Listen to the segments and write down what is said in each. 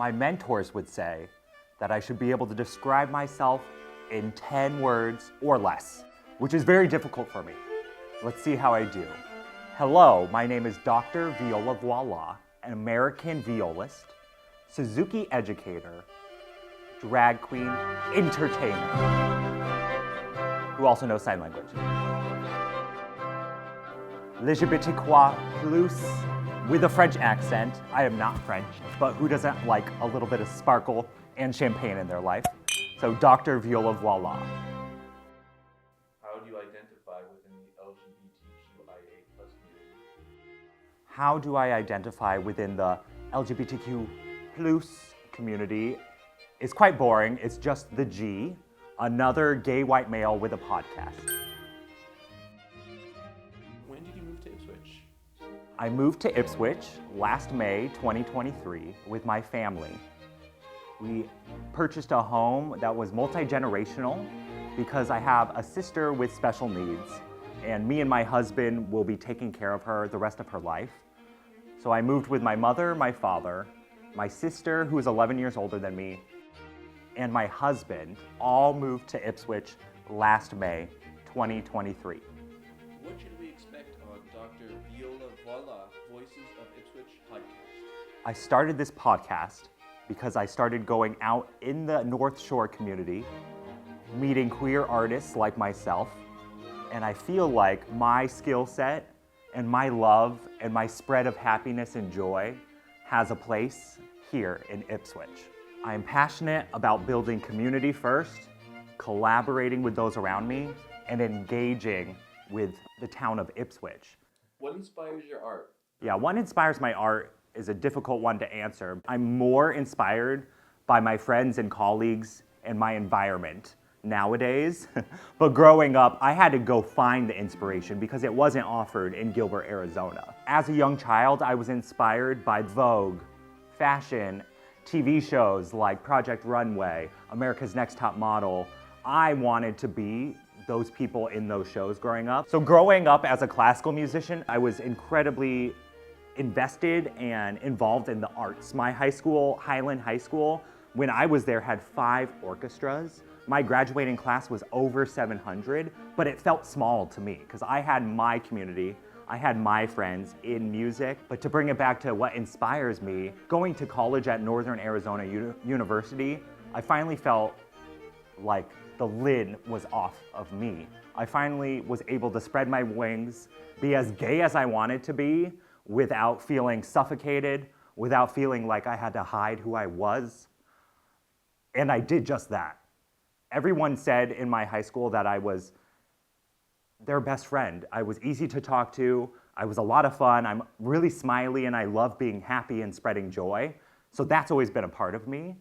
My mentors would say that I should be able to describe myself in 10 words or less, which is very difficult for me. Let's see how I do. Hello, my name is Dr. Viola Voilà, an American violist, Suzuki educator, drag queen, entertainer, who also knows sign language. LGBTQI plus with a French accent. I am not French, but who doesn't like a little bit of sparkle and champagne in their life? So Dr. Viola Voilà. How do you identify within the LGBTQIA plus community? How do I identify within the LGBTQ plus community? It's quite boring. It's just the G, another gay white male with a podcast. When did you move to Ipswich? I moved to Ipswich last May 2023 with my family. We purchased a home that was multi-generational because I have a sister with special needs, and me and my husband will be taking care of her the rest of her life. So I moved with my mother, my father, my sister, who is 11 years older than me, and my husband all moved to Ipswich last May 2023. What should we expect on Dr. Viola Voilà Voices of Ipswich podcast? I started this podcast because I started going out in the North Shore community, meeting queer artists like myself, and I feel like my skill set and my love and my spread of happiness and joy has a place here in Ipswich. I am passionate about building community first, collaborating with those around me, and engaging with the town of Ipswich. What inspires your art? Yeah, what inspires my art is a difficult one to answer. I'm more inspired by my friends and colleagues and my environment nowadays. But growing up, I had to go find the inspiration because it wasn't offered in Gilbert, Arizona. As a young child, I was inspired by Vogue, fashion, TV shows like Project Runway, America's Next Top Model. I wanted to be those people in those shows growing up. So growing up as a classical musician, I was incredibly invested and involved in the arts. My high school, Highland High School, when I was there, had 5 orchestras. My graduating class was over 700, but it felt small to me because I had my community, I had my friends in music. But to bring it back to what inspires me, going to college at Northern Arizona University, I finally felt like the lid was off of me. I finally was able to spread my wings, be as gay as I wanted to be, without feeling suffocated, without feeling like I had to hide who I was. And I did just that. Everyone said in my high school that I was their best friend. I was easy to talk to, I was a lot of fun, I'm really smiley, and I love being happy and spreading joy. So that's always been a part of me.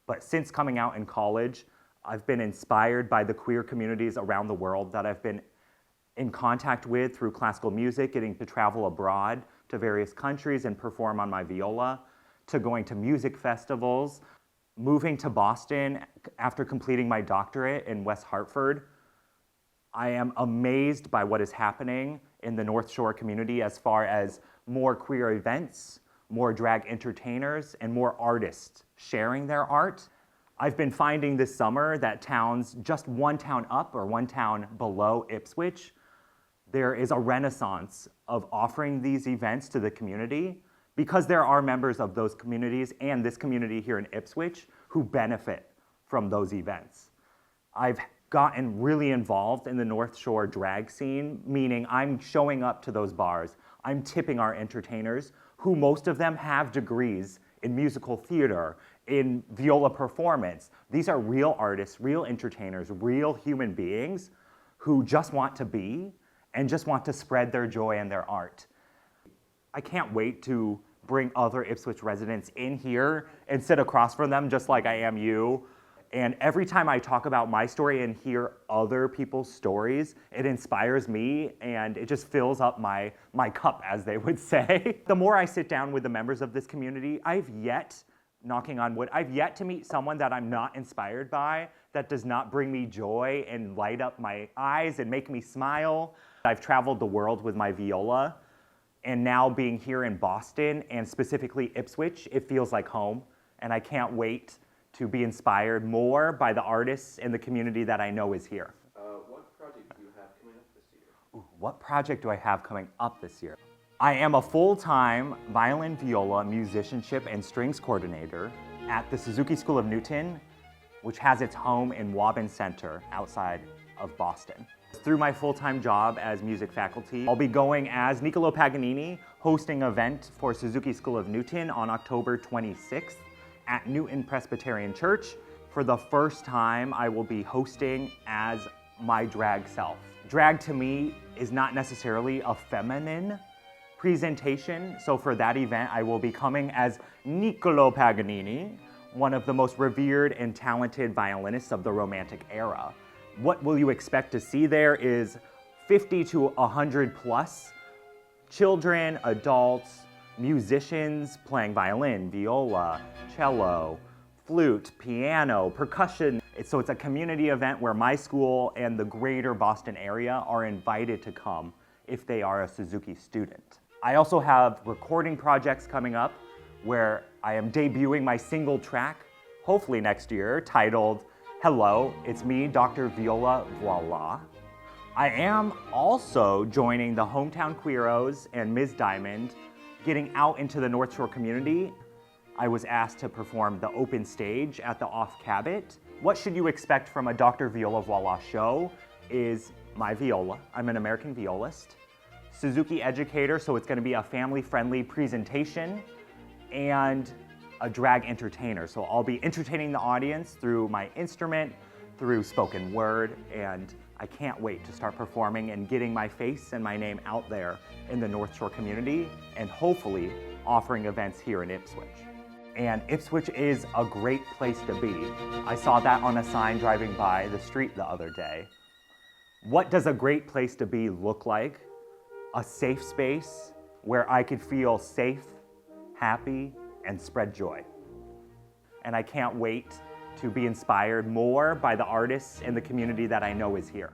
But since coming out in college, I've been inspired by the queer communities around the world that I've been in contact with through classical music, getting to travel abroad to various countries and perform on my viola, to going to music festivals, moving to Boston after completing my doctorate in West Hartford. I am amazed by what is happening in the North Shore community as far as more queer events, more drag entertainers, and more artists sharing their art. I've been finding this summer that towns just one town up or one town below Ipswich, there is a renaissance of offering these events to the community because there are members of those communities and this community here in Ipswich who benefit from those events. I've gotten really involved in the North Shore drag scene, meaning I'm showing up to those bars, I'm tipping our entertainers, who most of them have degrees in musical theater, in viola performance. These are real artists, real entertainers, real human beings who just want to be and just want to spread their joy and their art. I can't wait to bring other Ipswich residents in here and sit across from them just like I am you. And every time I talk about my story and hear other people's stories, it inspires me and it just fills up my cup, as they would say. The more I sit down with the members of this community, knocking on wood, I've yet to meet someone that I'm not inspired by, that does not bring me joy and light up my eyes and make me smile. I've traveled the world with my viola, and now being here in Boston and specifically Ipswich, it feels like home. and I can't wait to be inspired more by the artists in the community that I know is here. What project do you have coming up this year? Ooh, what project do I have coming up this year? I am a full-time violin, viola, musicianship, and strings coordinator at the Suzuki School of Newton, which has its home in Waban Center outside of Boston. Through my full-time job as music faculty, I'll be going as Niccolò Paganini, hosting an event for Suzuki School of Newton on October 26th at Newton Presbyterian Church. For the first time, I will be hosting as my drag self. Drag to me is not necessarily a feminine presentation, so for that event, I will be coming as Niccolò Paganini, one of the most revered and talented violinists of the Romantic era. What will you expect to see there is 50 to 100 plus children, adults, musicians playing violin, viola, cello, flute, piano, percussion. So it's a community event where my school and the greater Boston area are invited to come if they are a Suzuki student. I also have recording projects coming up where I am debuting my single track, hopefully next year, titled Hello, It's Me, Dr. Viola Voilà. I am also joining the Hometown Queeros and Ms. Diamond, getting out into the North Shore community. I was asked to perform the open stage at the Off Cabot. What should you expect from a Dr. Viola Voilà show is my viola. I'm an American violist, Suzuki educator, so it's gonna be a family-friendly presentation, and a drag entertainer. So I'll be entertaining the audience through my instrument, through spoken word, and I can't wait to start performing and getting my face and my name out there in the North Shore community, and hopefully offering events here in Ipswich. And Ipswich is a great place to be. I saw that on a sign driving by the street the other day. What does a great place to be look like? A safe space where I could feel safe, happy, and spread joy. And I can't wait to be inspired more by the artists in the community that I know is here.